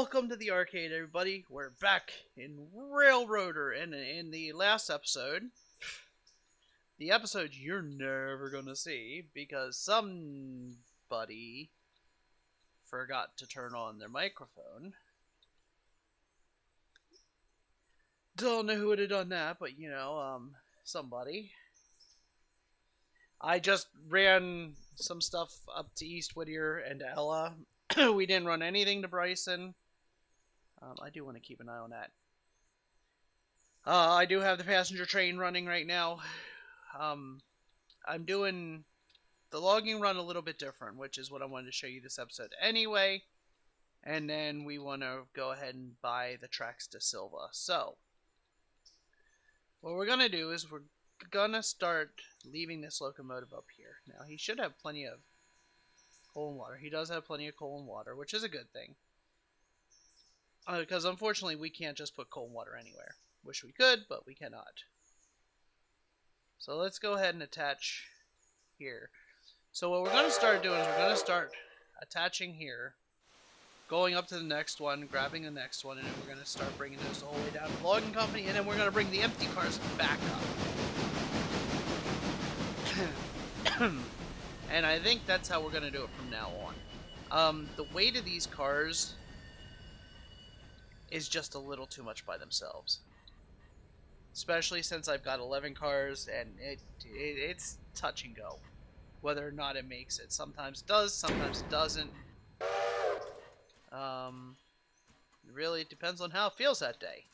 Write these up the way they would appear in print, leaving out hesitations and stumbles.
Welcome to the arcade, everybody. We're back in Railroader, and in the last episode, the episode you're never gonna see because somebody forgot to turn on their microphone. Don't know who would have done that, but somebody. I just ran some stuff up to East Whittier and to Ella. We didn't run anything to Bryson. I do want to keep an eye on that. I do have the passenger train running right now. I'm doing the logging run a little bit different, which is what I wanted to show you this episode anyway. And then we want to go ahead and buy the tracks to Silva. So, what we're going to do is we're going to start leaving this locomotive up here. Now, he should have plenty of coal and water. He does have plenty of coal and water, which is a good thing. Because unfortunately, we can't just put coal and water anywhere. Wish we could, but we cannot. So let's go ahead and attach here. So what we're going to start doing is we're going to start attaching here, going up to the next one, grabbing the next one, and then we're going to start bringing those the whole way down to the logging company, and then we're going to bring the empty cars back up. And I think that's how we're going to do it from now on. The weight of these cars is just a little too much by themselves. Especially since I've got 11 cars, and it's touch and go. Whether or not it makes it. Sometimes it does, sometimes it doesn't. It really depends on how it feels that day.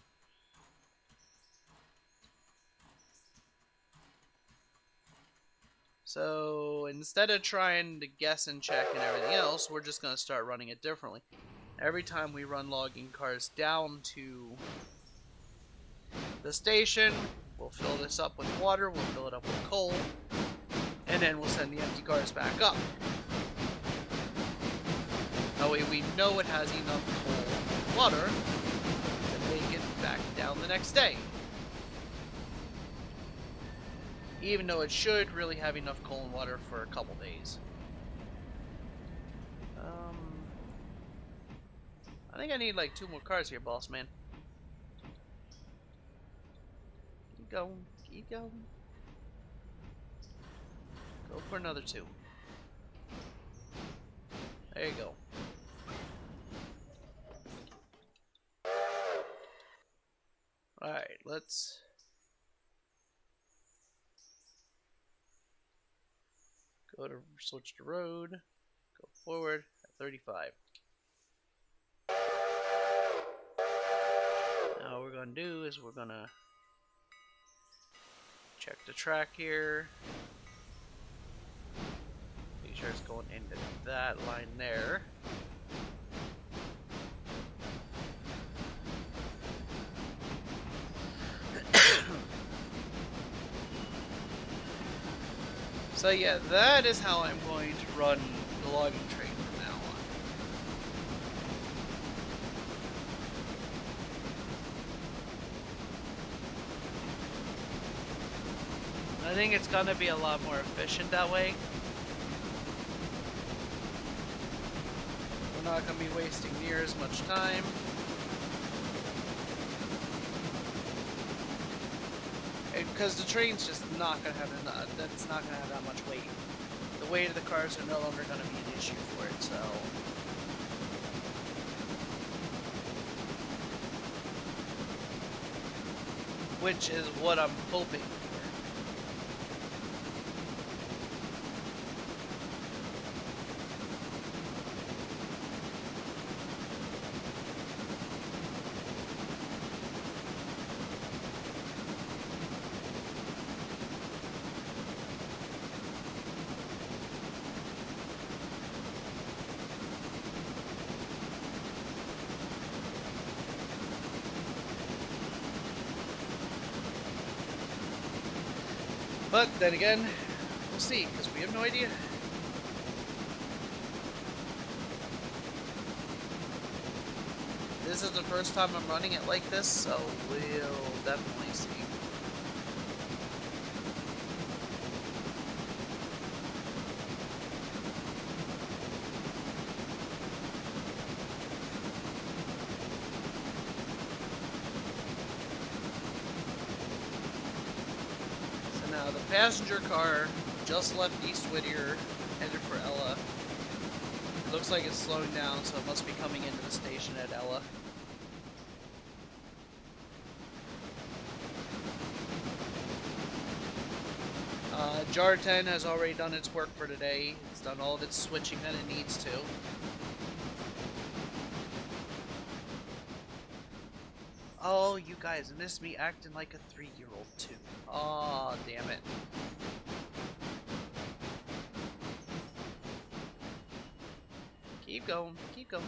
So, instead of trying to guess and check and everything else, we're just going to start running it differently. Every time we run logging cars down to the station, we'll fill this up with water, we'll fill it up with coal, and then we'll send the empty cars back up. That way we know it has enough coal and water to make it back down the next day. Even though it should really have enough coal and water for a couple days. I think I need like 2 more cars here, boss man. Keep going, keep going. Go for another 2. There you go. Alright, let's go to switch to road. Go forward at 35. Now what we're going to do is we're going to check the track here. Make sure it's going into that line there. So yeah, that is how I'm going to run the logging train from now on. I think it's gonna be a lot more efficient that way. We're not gonna be wasting near as much time. Because the train's just not gonna have enough. That's not gonna have that much weight. The weight of the cars are no longer gonna be an issue for it. So, which is what I'm hoping for. But then again, we'll see, because we have no idea. This is the first time I'm running it like this, so we'll definitely see. Now, the passenger car just left East Whittier, headed for Ella. It looks like it's slowing down, so it must be coming into the station at Ella. Jar 10 has already done its work for today. It's done all of its switching that it needs to. Oh, you guys missed me acting like a 3-year-old too. Aw, damn it. Keep going, keep going.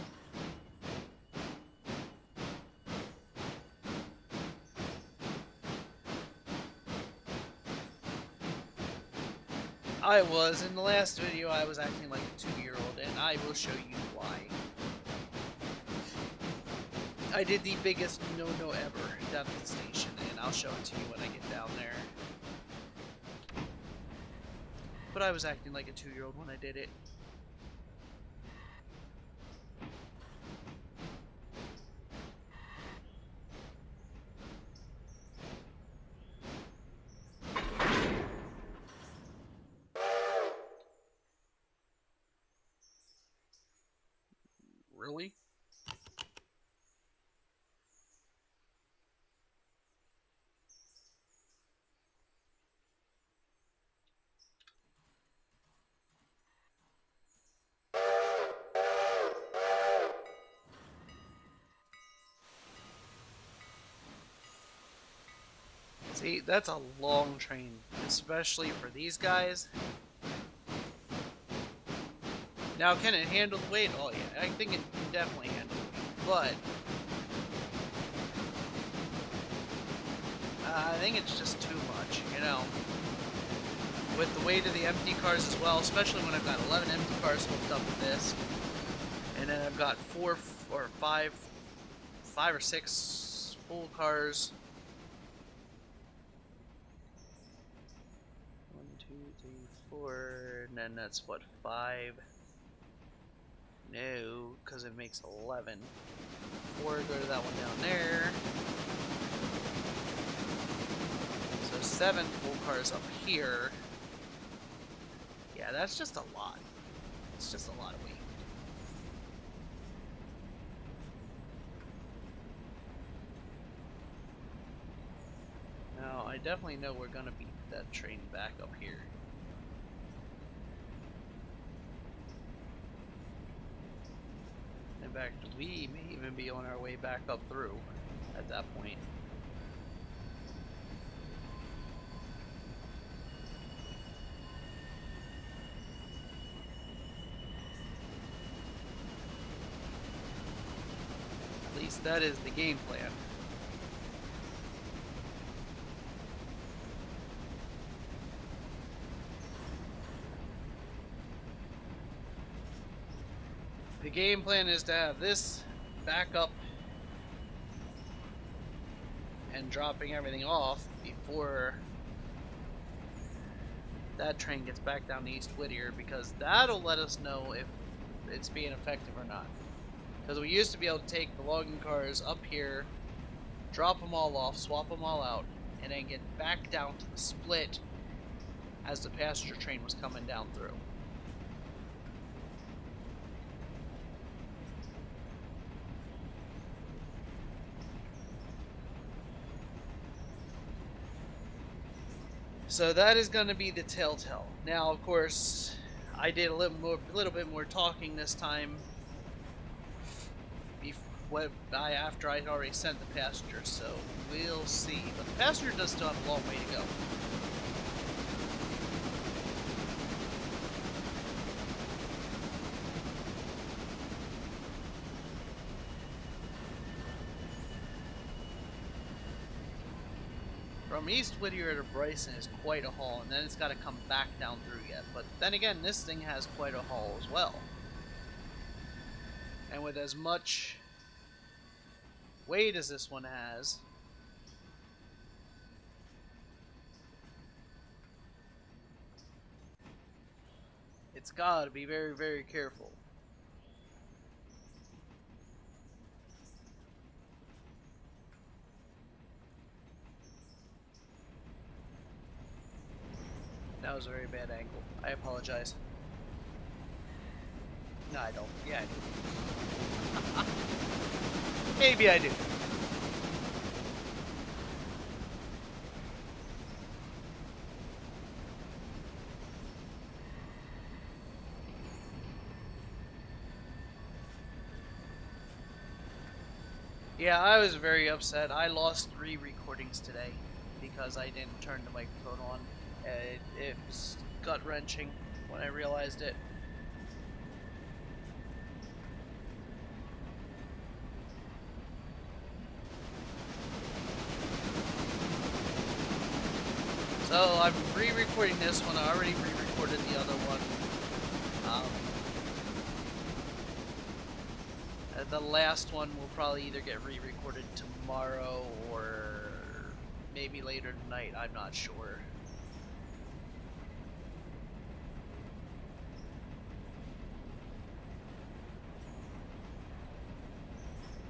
I was. In the last video, I was acting like a 2-year-old, and I will show you why. I did the biggest no-no ever down at the station, and I'll show it to you when I get down there. But I was acting like a 2-year-old when I did it. Really? See, that's a long train, especially for these guys. Now, can it handle the weight? Oh yeah, I think it can definitely handle the weight, but I think it's just too much, you know. With the weight of the empty cars as well, especially when I've got 11 empty cars hooked up with this, and then I've got 4 or 5 or 6 full cars. 1, 2, 3, 4, and then that's what, 5. No, because it makes 11. 4 go to that one down there. So 7 full cars up here. Yeah, that's just a lot. It's just a lot of weight. Now, I definitely know we're gonna beat that train back up here. In fact, we may even be on our way back up through at that point. At least that is the game plan. The game plan is to have this back up and dropping everything off before that train gets back down to East Whittier, because that'll let us know if it's being effective or not. Because we used to be able to take the logging cars up here, drop them all off, swap them all out, and then get back down to the split as the passenger train was coming down through. So that is going to be the telltale. Now, of course, I did a little bit more talking this time. After I'd already sent the passenger, so we'll see. But the passenger does still have a long way to go. From East Whittier to Bryson is quite a haul, and then it's got to come back down through yet. But then again, this thing has quite a haul as well. And with as much weight as this one has, it's got to be very, very careful. That was a very bad angle. I apologize. No, I don't. Yeah, I do. Maybe I do. Yeah, I was very upset. I lost 3 recordings today because I didn't turn the microphone on. It was gut-wrenching when I realized it. So I'm re-recording this one. I already re-recorded the other one. The last one will probably either get re-recorded tomorrow or maybe later tonight. I'm not sure.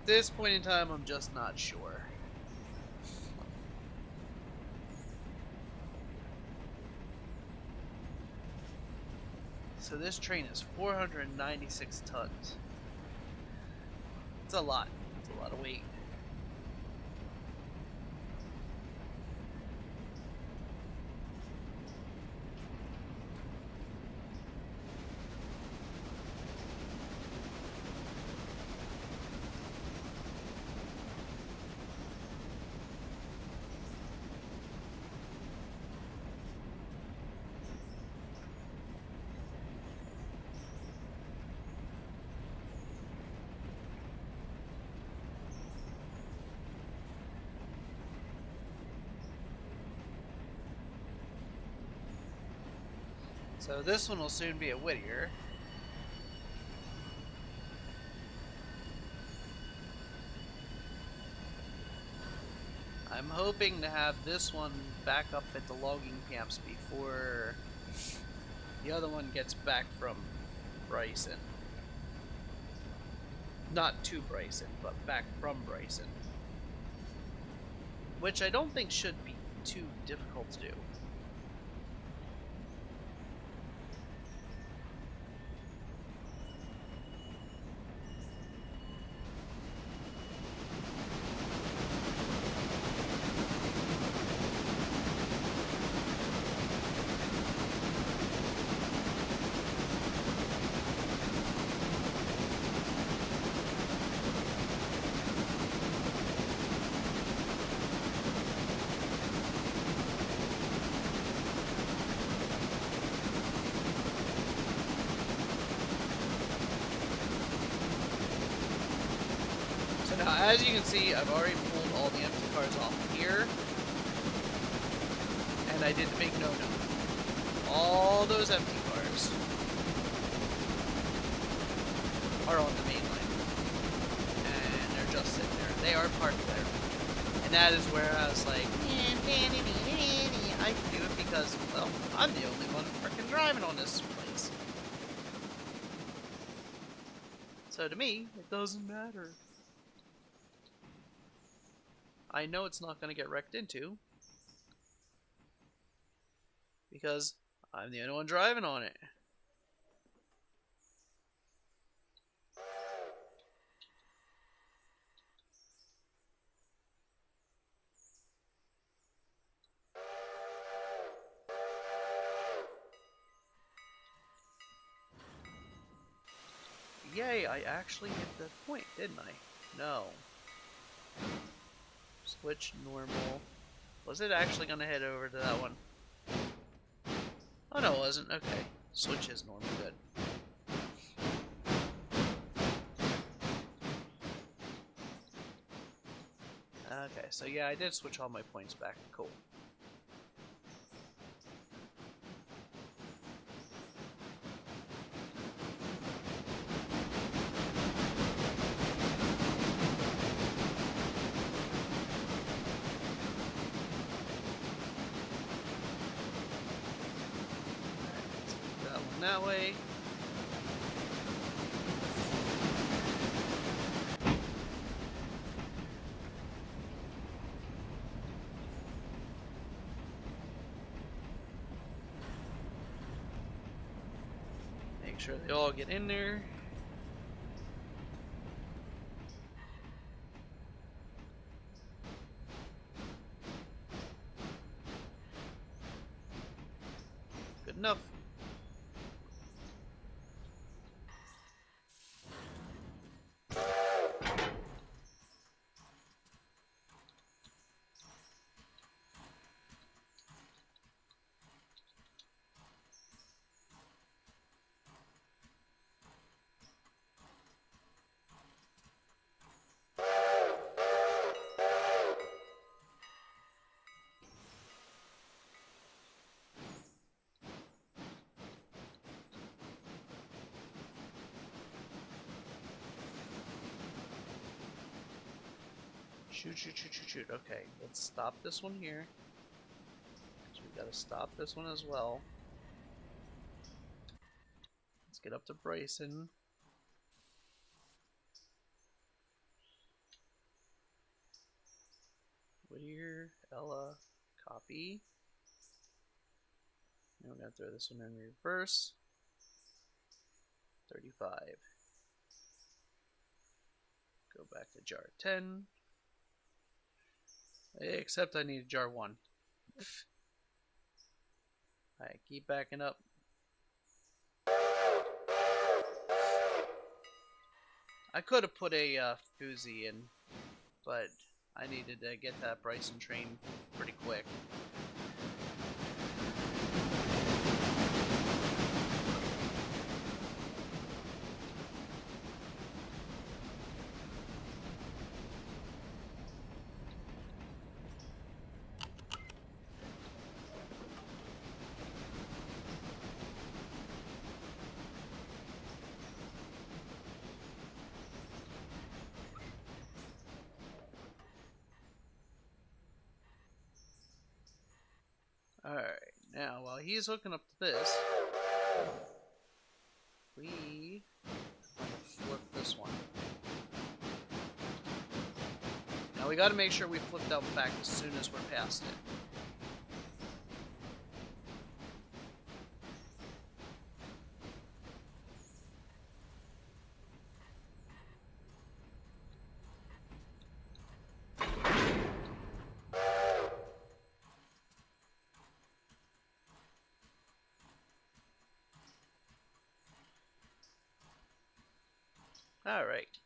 At this point in time, I'm just not sure. So this train is 496 tons. It's a lot. It's a lot of weight. So this one will soon be at Whittier. I'm hoping to have this one back up at the logging camps before the other one gets back from Bryson. Not to Bryson, but back from Bryson. Which I don't think should be too difficult to do. Now, as you can see, I've already pulled all the empty cars off here, and I did the big no-no. All those empty cars are on the main line, and they're just sitting there. They are parked there, and that is where I was like, I can do it because, well, I'm the only one freaking driving on this place. So to me, it doesn't matter. I know it's not going to get wrecked into because I'm the only one driving on it. Yay, I actually hit the point, didn't I? No. Switch normal. Was it actually going to head over to that one? Oh no, it wasn't. Okay. Switch is normal. Good. Okay, so yeah, I did switch all my points back. Cool. That way. Make sure they all get in there. Good enough. Shoot, shoot, shoot, shoot, shoot. Okay, let's stop this one here. So we gotta stop this one as well. Let's get up to Bryson. Whittier, Ella, copy. Now we're gonna throw this one in reverse. 35. Go back to jar 10. Except I need jar 1. Alright, keep backing up. I could have put a Fuzi in, but I needed to get that Bryson train pretty quick. Alright, now while he's hooking up to this, we flip this one. Now we gotta make sure we flip that back as soon as we're past it. Alright.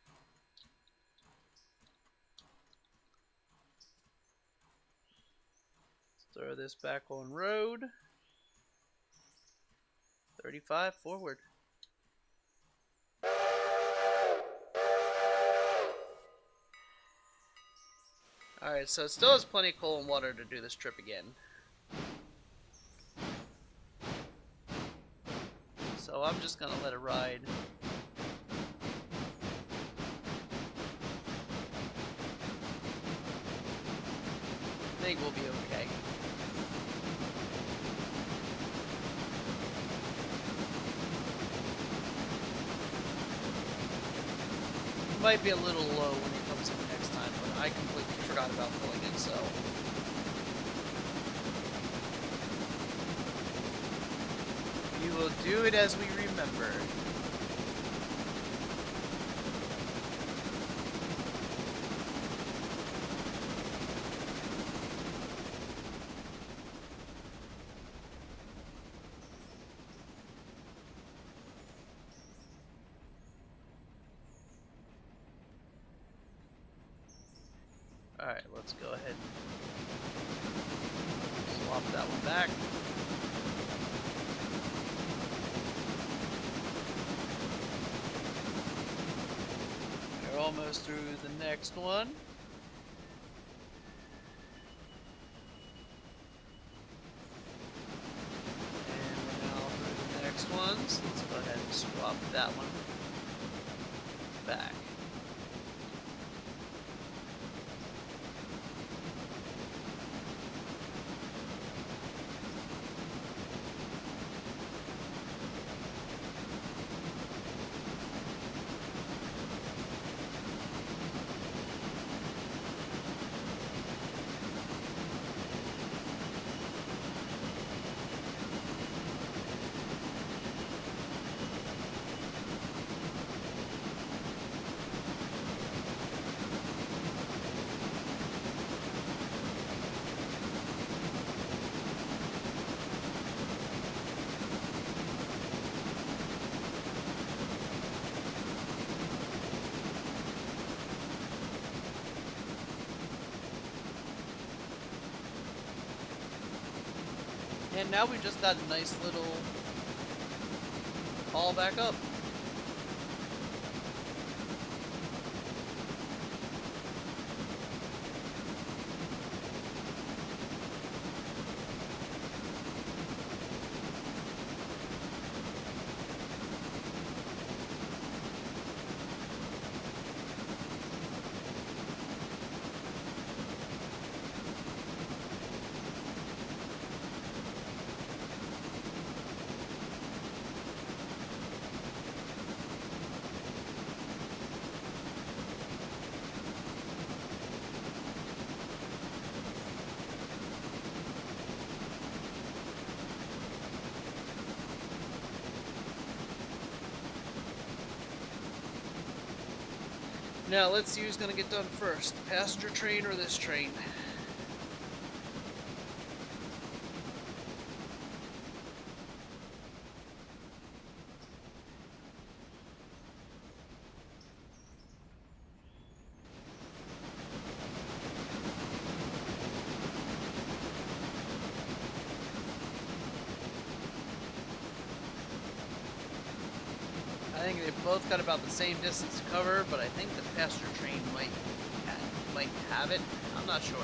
Let's throw this back on road. 35 forward. Alright, so it still has plenty of coal and water to do this trip again. So I'm just gonna let it ride. I think we'll be okay. It might be a little low when it comes in next time, but I completely forgot about filling it, so. We will do it as we remember. Alright, let's go ahead and swap that one back. We're almost through the next one. And we're now through the next ones. Let's go ahead and swap that one back. And now we just got a nice little haul back up. Now let's see who's gonna get done first, the passenger train or this train. I think they both got about the same distance to cover, but I think the passenger train might have it. I'm not sure.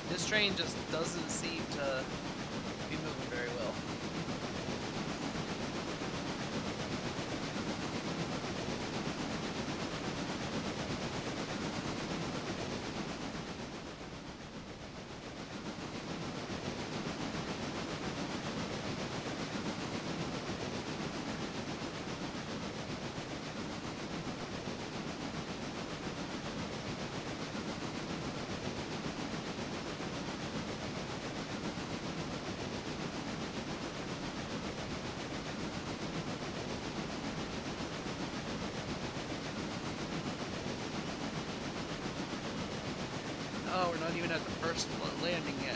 This train just doesn't seem to be moving very well. Oh, we're not even at the first landing yet.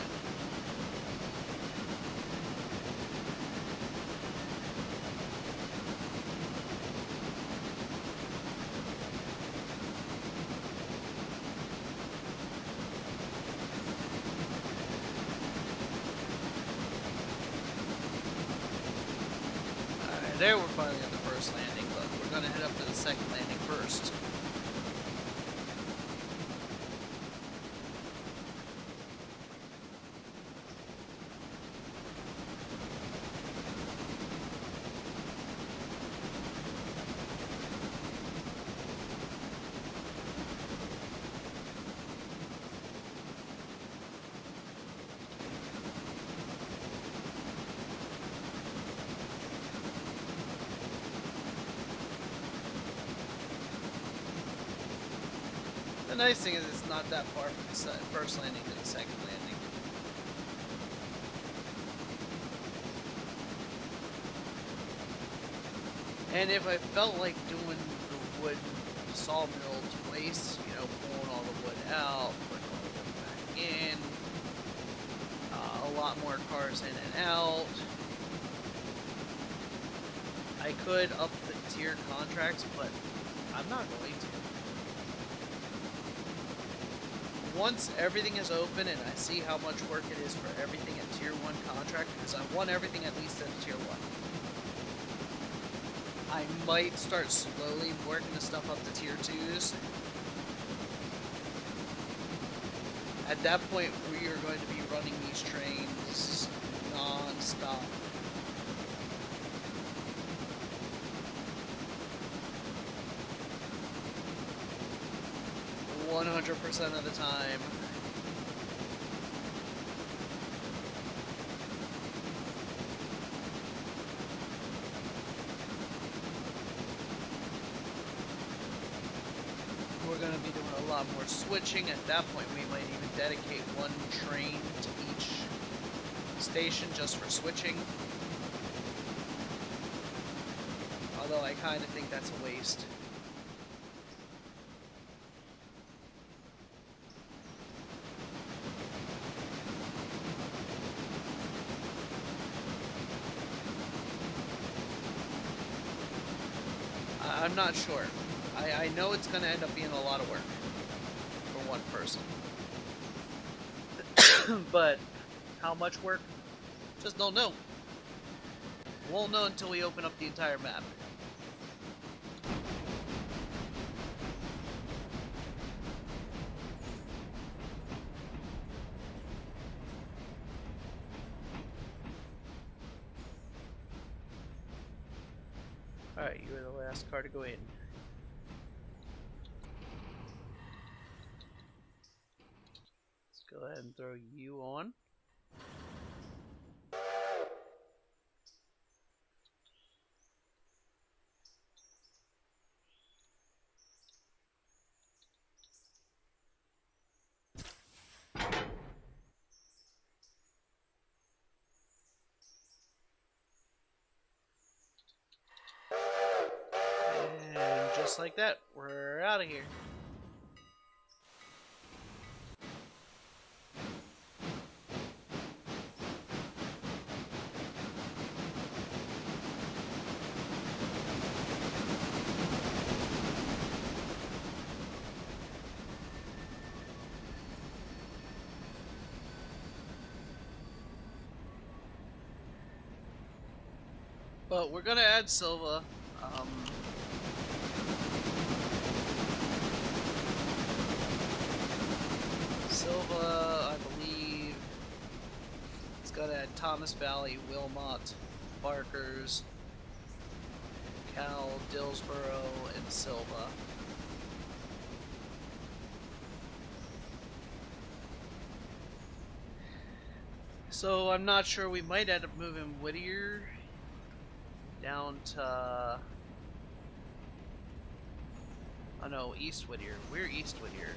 Alright, there we're finally at the first landing, but we're gonna head up to the second landing first. The nice thing is it's not that far from the first landing to the second landing. And if I felt like doing the wood sawmill twice, you know, pulling all the wood out, putting all the wood back in, a lot more cars in and out, I could up the tier contracts, but I'm not going to. Once everything is open and I see how much work it is for everything at tier 1 contract, because I want everything at least at tier 1, I might start slowly working the stuff up to tier 2s. At that point, we are going to be running these trains non-stop. 100% of the time. We're going to be doing a lot more switching. At that point, we might even dedicate one train to each station just for switching. Although I kind of think that's a waste. I'm not sure. I know it's going to end up being a lot of work for one person. But how much work? Just don't know. Won't know until we open up the entire map. Alright, you were the last car to go in. Let's go ahead and throw you on. And just like that, we're out of here. But we're gonna add Silva. Silva, I believe, it's gonna add Thomas Valley, Wilmot, Barkers, Cal, Dillsboro, and Silva. So I'm not sure, we might end up moving Whittier down to, oh no, East Whittier. We're East Whittier.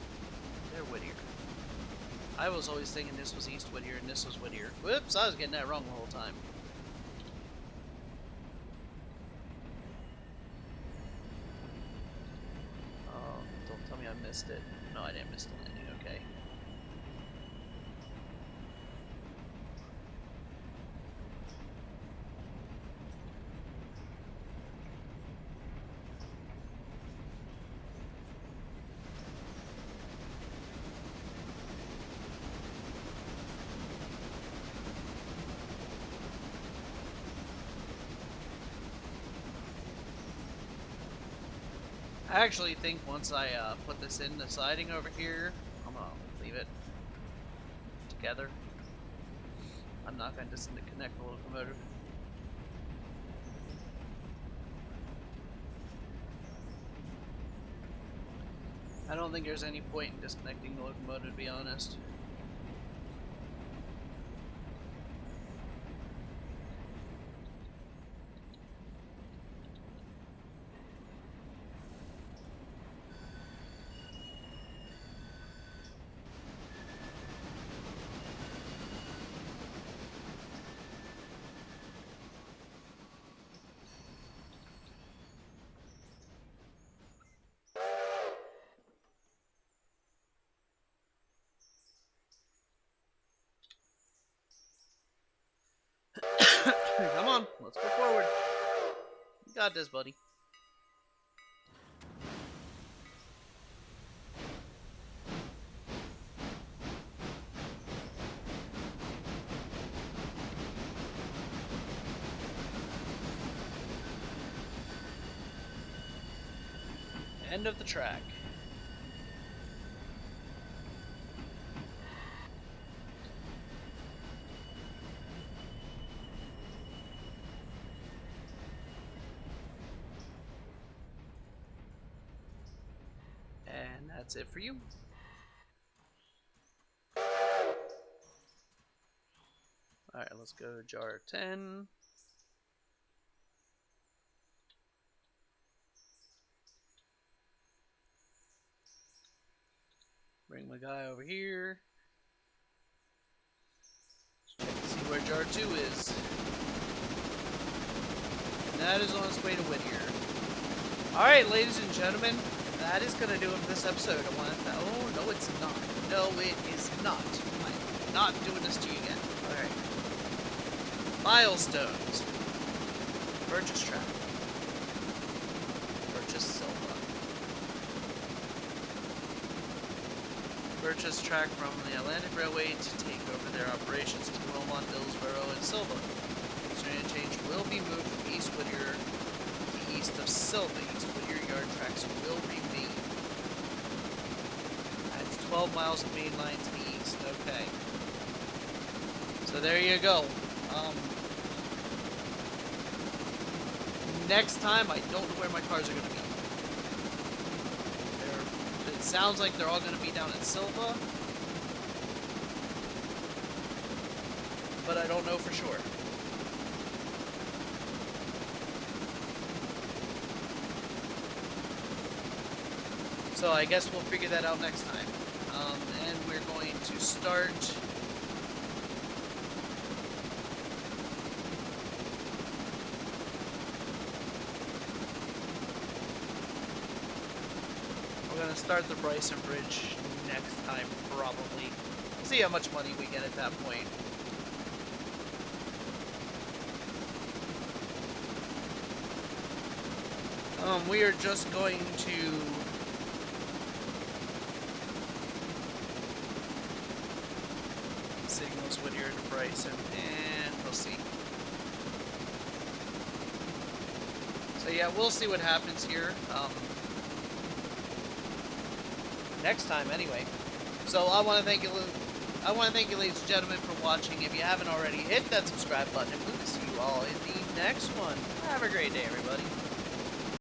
They're Whittier. I was always thinking this was East Whittier and this was Whittier. Whoops, I was getting that wrong the whole time. Oh, don't tell me I missed it. No, I didn't miss the landing, okay. I actually think once I put this in the siding over here, I'm gonna leave it together. I'm not going to disconnect the locomotive. I don't think there's any point in disconnecting the locomotive, to be honest. Come on, let's go forward. You got this, buddy. End of the track. And that's it for you. Alright, let's go to jar 10. Bring my guy over here. Check to see where jar 2 is. And that is on its way to Whittier. Alright, ladies and gentlemen, that is going to do it for this episode. I want to... Oh, no, it's not. No, it is not. I'm not doing this to you again. Alright. Milestones. Purchase track. Purchase Silva. purchased track from the Atlantic Railway to take over their operations to Wilmot, Dillsborough, and Silva. Eastern interchange will be moved from East Whittier to east of Silva. East Whittier yard tracks will remain. That's 12 miles of main line to the east. Okay. So there you go. Next time, I don't know where my cars are going to be. It sounds like they're all going to be down at Silva, but I don't know for sure. So I guess we'll figure that out next time. And we're going to start the Bryson Bridge next time, probably. We'll see how much money we get at that point. We are just going to signals Whittier to Bryson, and we'll see. So yeah, we'll see what happens here. Next time, anyway. So I want to thank you, ladies and gentlemen, for watching. If you haven't already, hit that subscribe button, and we will see you all in the next one. Have a great day, everybody.